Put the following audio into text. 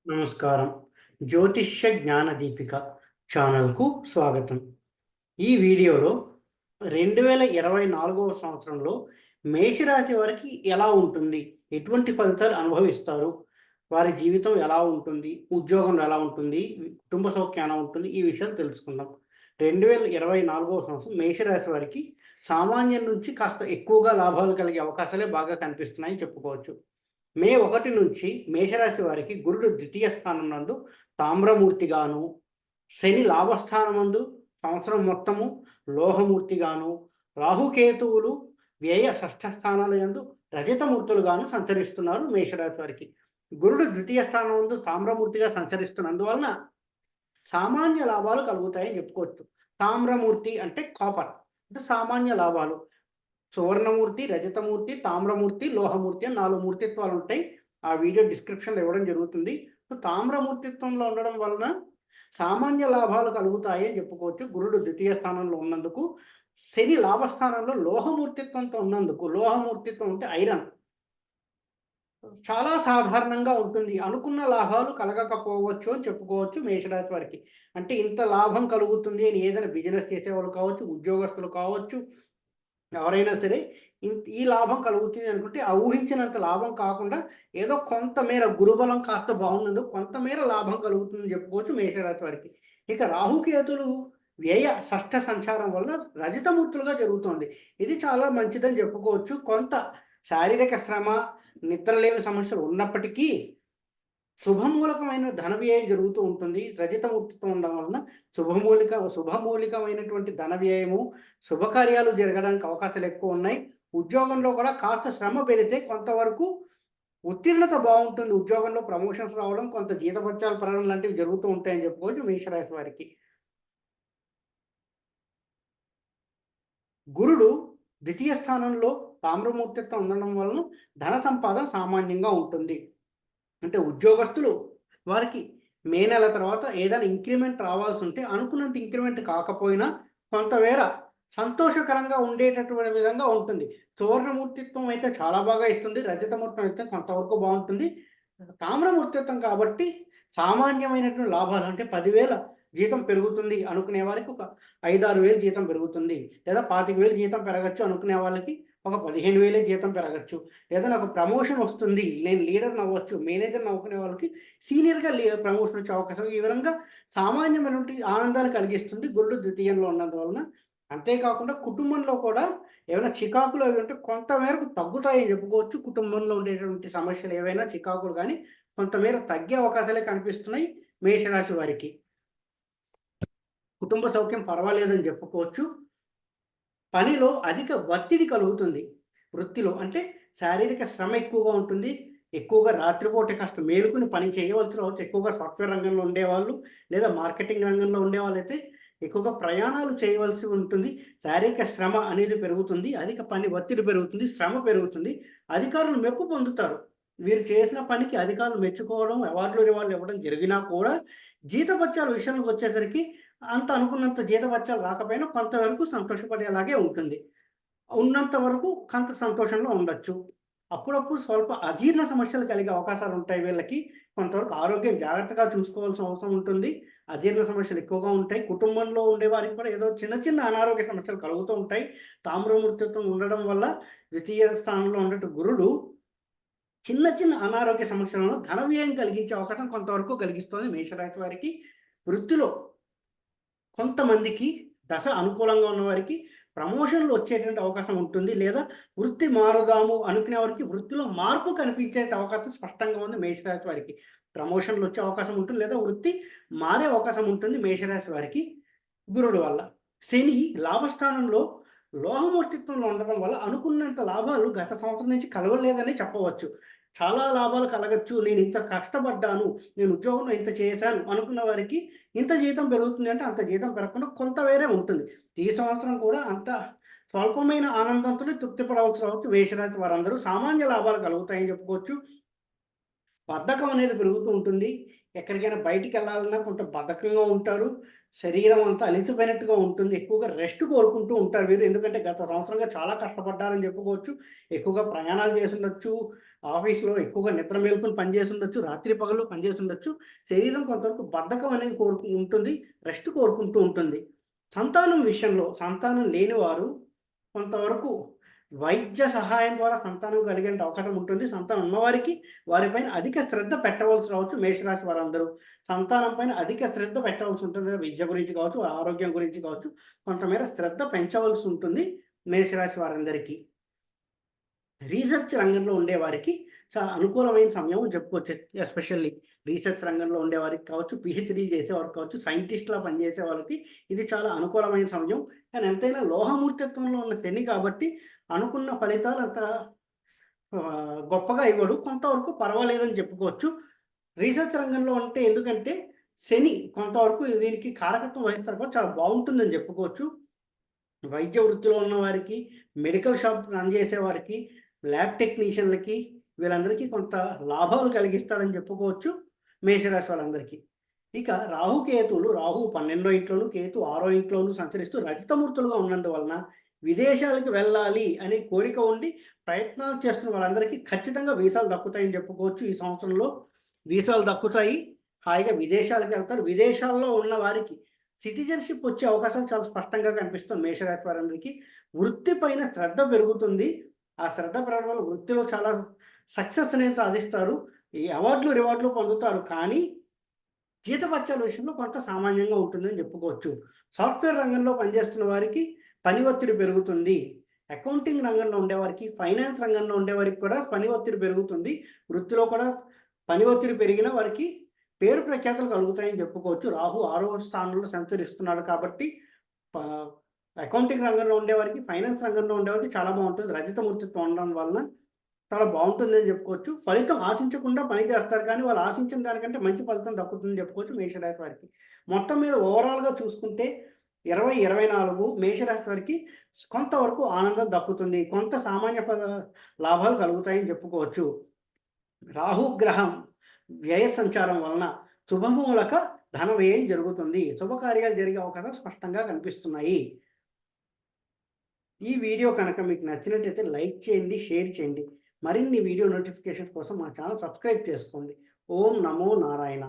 నమస్కారం. జ్యోతిష్య జ్ఞాన దీపిక ఛానల్‌కు స్వాగతం. ఈ వీడియోలో 2024వ సంవత్సరంలో మేషరాశి వారికి ఎలా ఉంటుంది? ఎటువంటి ఫలితాలు అనుభవిస్తారు? వారి జీవితం ఎలా ఉంటుంది? ఉద్యోగంలో ఎలా ఉంటుంది? కుటుంబ సౌఖ్యం ఎలా ఉంటుంది? ఈ విషయాలు తెలుసుకుందాం. 2024వ సంవత్సరం మేషరాశి వారికి సామాన్యం నుంచి కాస్త ఎక్కువగా లాభాలు కలిగే అవకాశాలే బాగా కనిపిస్తున్నాయని చెప్పుకోవచ్చు. మే 1 నుంచి మేషరాశి వారికి గురుడు ద్వితీయ స్థానం నందు తామ్రమూర్తిగాను, శని లాభస్థానమందు సంవత్సరం మొత్తము లోహమూర్తిగాను, రాహుకేతువులు వ్యయ షష్ఠ స్థానాల యందు రజతమూర్తులుగాను సంచరిస్తున్నారు మేషరాశి వారికి. గురుడు ద్వితీయ స్థానం నందు తామ్రమూర్తిగా సంచరిస్తున్నందువలన సామాన్య లాభాలు కలుగుతాయని చెప్పుకోవచ్చు. తామ్రమూర్తి అంటే కాపర్. అంటే సామాన్య లాభాలు. సువర్ణమూర్తి, రజతమూర్తి, తామ్రమూర్తి, లోహమూర్తి అని 4 మూర్తిత్వాలుంటాయి. ఆ వీడియో డిస్క్రిప్షన్‌లో ఇవ్వడం జరుగుతుంది. సో, తామ్రమూర్తిత్వంలో ఉండడం వలన సామాన్య లాభాలు కలుగుతాయి అని చెప్పుకోవచ్చు. గురుడు ద్వితీయ స్థానంలో ఉన్నందుకు. శని లాభస్థానంలో లోహమూర్తిత్వంతో ఉన్నందుకు, లోహమూర్తిత్వం అంటే ఐరన్. చాలా సాధారణంగా ఉంటుంది. అనుకున్న లాభాలు కలగకపోవచ్చు అని చెప్పుకోవచ్చు మేషరాశి వారికి. అంటే ఇంత లాభం కలుగుతుంది అని ఏదైనా బిజినెస్ చేసేవాళ్ళు కావచ్చు, ఉద్యోగస్తులు కావచ్చు, ఎవరైనా సరే ఈ లాభం కలుగుతుంది అనుకుంటే, ఆ ఊహించినంత లాభం కాకుండా ఏదో కొంతమేర గురుబలం కాస్త బాగున్నందుకు కొంతమేర లాభం కలుగుతుందని చెప్పుకోవచ్చు మేషరాశి వారికి. ఇక రాహుకేతులు వ్యయ షష్ఠ సంచారం వలన రజితమూర్తులుగా జరుగుతోంది. ఇది చాలా మంచిదని చెప్పుకోవచ్చు. కొంత శారీరక శ్రమ, నిద్రలేమి సమస్యలు ఉన్నప్పటికీ శుభమూలకమైన ధన వ్యయం జరుగుతూ ఉంటుంది. రజితమూర్తితో ఉండడం వలన శుభమూలికమైనటువంటి ధన వ్యయము, శుభకార్యాలు జరగడానికి అవకాశాలు ఎక్కువున్నాయి. ఉద్యోగంలో కూడా కాస్త శ్రమ పెడితే కొంతవరకు ఉత్తీర్ణత బావుంటుంది. ఉద్యోగంలో ప్రమోషన్స్ రావడం, కొంత జీతభత్యాలు పెరగడం లాంటివి జరుగుతూ ఉంటాయని చెప్పుకోవచ్చు మేషరాశి వారికి. గురుడు ద్వితీయ స్థానంలో తామ్రమూర్తితో ఉండడం వలన ధన సంపాదన సామాన్యంగా ఉంటుంది. అంటే ఉద్యోగస్తులు వారికి మే నెల తర్వాత ఏదైనా ఇంక్రిమెంట్ రావాల్సుంటే అనుకున్నంత ఇంక్రిమెంట్ కాకపోయినా కొంతమేర సంతోషకరంగా ఉండేటటువంటి విధంగా ఉంటుంది. సువర్ణమూర్తిత్వం అయితే చాలా బాగా ఇస్తుంది. రజతమూర్తం అయితే కొంతవరకు బావుంటుంది. తామ్రమూర్తిత్వం కాబట్టి సామాన్యమైనటువంటి లాభాలు అంటే 10,000 జీతం పెరుగుతుంది అనుకునే వారికి ఒక 5, 6,000 జీతం పెరుగుతుంది. లేదా 25,000 జీతం పెరగొచ్చు అనుకునే వాళ్ళకి ఒక 15,000 జీతం పెరగొచ్చు. లేదా నాకు ప్రమోషన్ వస్తుంది. నేను లీడర్‌ని అవ్వచ్చు, మేనేజర్‌ని అవ్వుకునే వాళ్ళకి సీనియర్‌గా ప్రమోషన్ వచ్చే అవకాశం. ఈ విధంగా సామాన్యమైనటువంటి ఆనందాలు కలిగిస్తుంది గురుడు ద్వితీయంలో ఉన్నందువలన. అంతేకాకుండా కుటుంబంలో కూడా ఏమైనా చికాకులు అవి ఉంటే కొంతమేరకు తగ్గుతాయని చెప్పుకోవచ్చు. కుటుంబంలో ఉండేటువంటి సమస్యలు ఏవైనా చికాకులు గానీ కొంతమేర తగ్గే అవకాశాలే కనిపిస్తున్నాయి మేషరాశి వారికి. కుటుంబ సౌఖ్యం పర్వాలేదని చెప్పుకోవచ్చు. పనిలో అధిక ఒత్తిడి కలుగుతుంది. వృత్తిలో అంటే శారీరక శ్రమ ఎక్కువగా ఉంటుంది. ఎక్కువగా రాత్రిపూట కాస్త మేలుకొని పని చేయవలసి రావచ్చు. ఎక్కువగా సాఫ్ట్‌వేర్ రంగంలో ఉండేవాళ్ళు, లేదా మార్కెటింగ్ రంగంలో ఉండేవాళ్ళైతే ఎక్కువగా ప్రయాణాలు చేయవలసి ఉంటుంది. శారీరక శ్రమ అనేది పెరుగుతుంది. అధిక పని ఒత్తిడి పెరుగుతుంది. శ్రమ పెరుగుతుంది. అధికారులు మెప్పు పొందుతారు. వీరు చేసిన పనికి అధికారులు మెచ్చుకోవడం, అవార్డులు, రివార్డులు ఇవ్వడం జరిగినా కూడా జీతభత్యాల విషయానికొచ్చేసరికి అంత అనుకున్నంత జీతభత్యాలు రాకపోయినా కొంతవరకు సంతోషపడేలాగే ఉంటుంది. ఉన్నంత వరకు కొంత సంతోషంలో ఉండొచ్చు. అప్పుడప్పుడు స్వల్ప అజీర్ణ సమస్యలు కలిగే అవకాశాలుంటాయి వీళ్ళకి. కొంతవరకు ఆరోగ్యం జాగ్రత్తగా చూసుకోవాల్సిన అవసరం ఉంటుంది. అజీర్ణ సమస్యలు ఎక్కువగా ఉంటాయి. కుటుంబంలో ఉండేవారికి కూడా ఏదో చిన్న చిన్న అనారోగ్య సమస్యలు కలుగుతూ ఉంటాయి. తామ్రమూర్తిత్వం ఉండడం వల్ల ద్వితీయ స్థానంలో ఉన్నట్టు గురుడు చిన్న చిన్న అనారోగ్య సమస్యలను ధన వ్యయం కలిగించే అవకాశం కొంతవరకు కలిగిస్తోంది మేషరాశి వారికి. వృత్తిలో కొంతమందికి దశ అనుకూలంగా ఉన్నవారికి ప్రమోషన్‌లు వచ్చేటువంటి అవకాశం ఉంటుంది. లేదా వృత్తి మారుదాము అనుకునే వారికి వృత్తిలో మార్పు కనిపించే అవకాశం స్పష్టంగా ఉంది మేషరాశి వారికి. ప్రమోషన్‌లు వచ్చే అవకాశం ఉంటుంది. లేదా వృత్తి మారే అవకాశం ఉంటుంది మేషరాశి వారికి గురుడు వల్ల. శని లాభస్థానంలో లోహమూర్తిత్వంలో ఉండడం వల్ల అనుకున్నంత లాభాలు గత సంవత్సరం నుంచి కలవలేదనే చెప్పవచ్చు. చాలా లాభాలు కలగొచ్చు. నేనింత కష్టపడ్డాను, నేను ఉద్యోగంలో ఇంత చేశాను అనుకున్న వారికి ఇంత జీతం పెరుగుతుంది అంటే అంత జీతం పెరగకుండా కొంత వేరే ఉంటుంది. ఈ సంవత్సరం కూడా అంత స్వల్పమైన ఆనందంతోనే తృప్తి పడవలసి రావచ్చు మేషరాశి వారందరూ. సామాన్య లాభాలు కలుగుతాయని చెప్పుకోవచ్చు. బద్ధకం అనేది పెరుగుతూ ఉంటుంది. ఎక్కడికైనా బయటికెళ్ళాలన్నా కొంత బద్ధకంగా ఉంటారు. శరీరం అంతా అలిసిపోయినట్టుగా ఉంటుంది. ఎక్కువగా రెస్ట్ కోరుకుంటూ ఉంటారు వీరు. ఎందుకంటే గత సంవత్సరంగా చాలా కష్టపడ్డారని చెప్పుకోవచ్చు. ఎక్కువగా ప్రయాణాలు చేసుండొచ్చు. ఆఫీస్‌లో ఎక్కువగా నిద్ర మేలుకొని పనిచేసి ఉండొచ్చు. రాత్రి పగలు పనిచేసి ఉండొచ్చు. శరీరం కొంతవరకు బద్ధకం అనేది ఉంటుంది. రెస్ట్ కోరుకుంటూ ఉంటుంది. సంతానం విషయంలో సంతానం లేనివారు కొంతవరకు వైద్య సహాయం ద్వారా సంతానం కలిగే అవకాశం ఉంటుంది. సంతానం ఉన్నవారికి వారిపైన అధిక శ్రద్ధ పెట్టవలసి రావచ్చు మేషరాశి వారందరూ. సంతానం పైన అధిక శ్రద్ధ పెట్టవలసి ఉంటుంది. విద్య గురించి కావచ్చు, ఆరోగ్యం గురించి కావచ్చు, కొంతమేర శ్రద్ధ పెంచవలసి ఉంటుంది మేషరాశి వారందరికీ. రీసెర్చ్ రంగంలో ఉండేవారికి చాలా అనుకూలమైన సమయం చెప్పుకోవచ్చు. ఎస్పెషల్లీ రీసెర్చ్ రంగంలో ఉండేవారికి కావచ్చు, పీహెచ్‌డీ చేసేవారికి కావచ్చు, సైంటిస్ట్‌లా పనిచేసే వాళ్ళకి ఇది చాలా అనుకూలమైన సమయం. కానీ ఎంతైనా లోహమూర్తిత్వంలో ఉన్న శని కాబట్టి అనుకున్న ఫలితాలు అంత గొప్పగా ఇవ్వడు. కొంతవరకు పర్వాలేదని చెప్పుకోవచ్చు. రీసెర్చ్ రంగంలో అంటే ఎందుకంటే శని కొంతవరకు దీనికి కారకత్వం వహిస్తారు కాబట్టి చాలా బావుంటుందని చెప్పుకోవచ్చు. వైద్య వృత్తిలో ఉన్నవారికి, మెడికల్ షాప్ రన్ చేసేవారికి, ల్యాబ్ టెక్నీషియన్‌లకి వీళ్ళందరికీ కొంత లాభాలు కలిగిస్తాడని చెప్పుకోవచ్చు మేషరాశి వాళ్ళందరికీ. ఇక రాహుకేతువులు రాహు 12వ ఇంట్లోను, కేతు 6వ ఇంట్లోను సంచరిస్తూ రజితమూర్తులుగా ఉన్నందువలన విదేశాలకు వెళ్ళాలి అనే కోరిక ఉండి ప్రయత్నాలు చేస్తున్న వాళ్ళందరికీ ఖచ్చితంగా వీసాలు దక్కుతాయని చెప్పుకోవచ్చు. ఈ సంవత్సరంలో వీసాలు దక్కుతాయి. హాయిగా విదేశాలకెళ్తారు. విదేశాల్లో ఉన్న వారికి సిటిజన్‌షిప్ వచ్చే అవకాశం చాలా స్పష్టంగా కనిపిస్తుంది మేషరాశి వారందరికీ. వృత్తి పైన శ్రద్ధ పెరుగుతుంది. ఆ శ్రద్ధ పెరగడం వల్ల వృత్తిలో చాలా సక్సెస్ అనేది సాధిస్తారు. ఈ అవార్డులు, రివార్డులు పొందుతారు. కానీ జీతభత్యాల విషయంలో కొంత సామాన్యంగా ఉంటుందని చెప్పుకోవచ్చు. సాఫ్ట్‌వేర్ రంగంలో పనిచేస్తున్న వారికి పని ఒత్తిడి పెరుగుతుంది. అకౌంటింగ్ రంగంలో ఉండేవారికి, ఫైనాన్స్ రంగంలో ఉండేవారికి కూడా పని ఒత్తిడి పెరుగుతుంది. వృత్తిలో కూడా పని ఒత్తిడి పెరిగినా వారికి పేరు ప్రఖ్యాతులు కలుగుతాయని చెప్పుకోవచ్చు. రాహు 6వ స్థానంలో సంచరిస్తున్నాడు కాబట్టి ప అకౌంటింగ్ రంగంలో ఉండేవారికి, ఫైనాన్స్ రంగంలో ఉండేవారికి చాలా బావుంటుంది. రజితమూర్తిత్వం ఉండడం వలన చాలా బావుంటుందని చెప్పుకోవచ్చు. ఫలితం ఆశించకుండా పని చేస్తారు కానీ, వాళ్ళు ఆశించిన దానికంటే మంచి ఫలితం దక్కుతుందని చెప్పుకోవచ్చు మేషరాశి వారికి. మొత్తం మీద ఓవరాల్‌గా చూసుకుంటే 24 మేషరాశి వారికి కొంతవరకు ఆనందం దక్కుతుంది. కొంత సామాన్య లాభాలు కలుగుతాయని చెప్పుకోవచ్చు. రాహు గ్రహం వ్యయ సంచారం వలన శుభమూలక ధన వ్యయం జరుగుతుంది. శుభకార్యాలు జరిగే అవకాశాలు స్పష్టంగా కనిపిస్తున్నాయి. ఈ వీడియో కనుక మీకు నచ్చినట్టయితే లైక్ చేయండి, షేర్ చేయండి. మరిన్ని వీడియో నోటిఫికేషన్స్ కోసం మా ఛానల్ సబ్స్క్రైబ్ చేసుకోండి. ఓం నమో నారాయణ.